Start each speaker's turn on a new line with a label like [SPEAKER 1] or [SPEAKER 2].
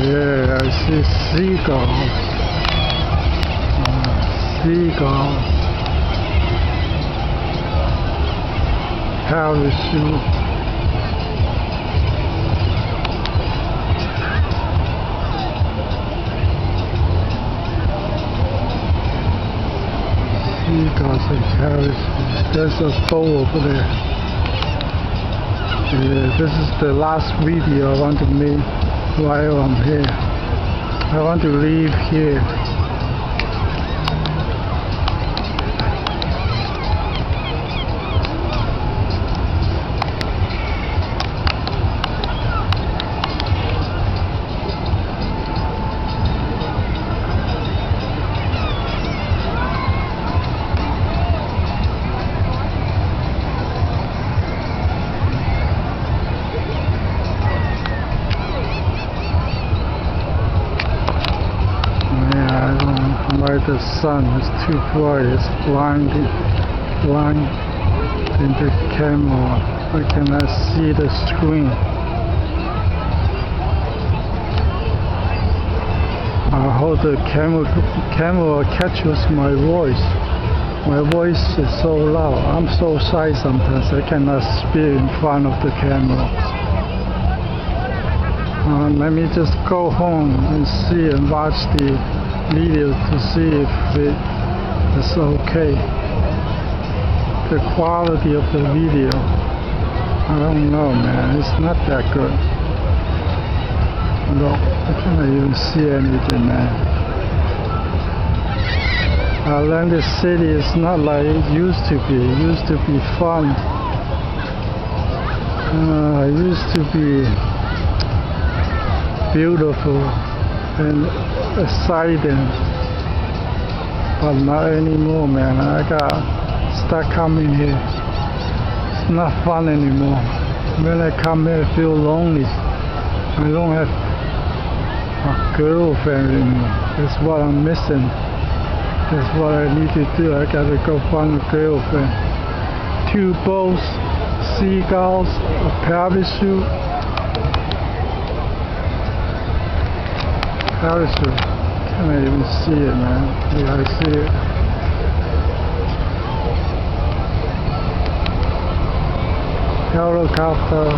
[SPEAKER 1] Yeah, I see seagulls. Seagulls. Parachute. Seagulls and parachute. There's a boat over there. Yeah, this is the last video I want to make while I'm here. I want to leave here. Why the sun is too bright, it's blinding the camera. I cannot see the screen. I hope the camera catches my voice. My voice is so loud. I'm so shy sometimes I cannot speak in front of the camera. Let me just go home and see and watch the video to see if it is okay. The quality of the video, I don't know, man. It's not that good. Look, I cannot even see anything, man. Atlantic City is not like it used to be. It used to be fun. It used to be beautiful and exciting, but not anymore, man. I got stuck coming here. It's not fun anymore. When I come here, I feel lonely. I don't have a girlfriend anymore. That's what I'm missing. That's what I need to do. I gotta go find a girlfriend. 2 boats, seagulls, a parachute. Parachute. Can't even see it, man. Yeah, I see it. Helicopter.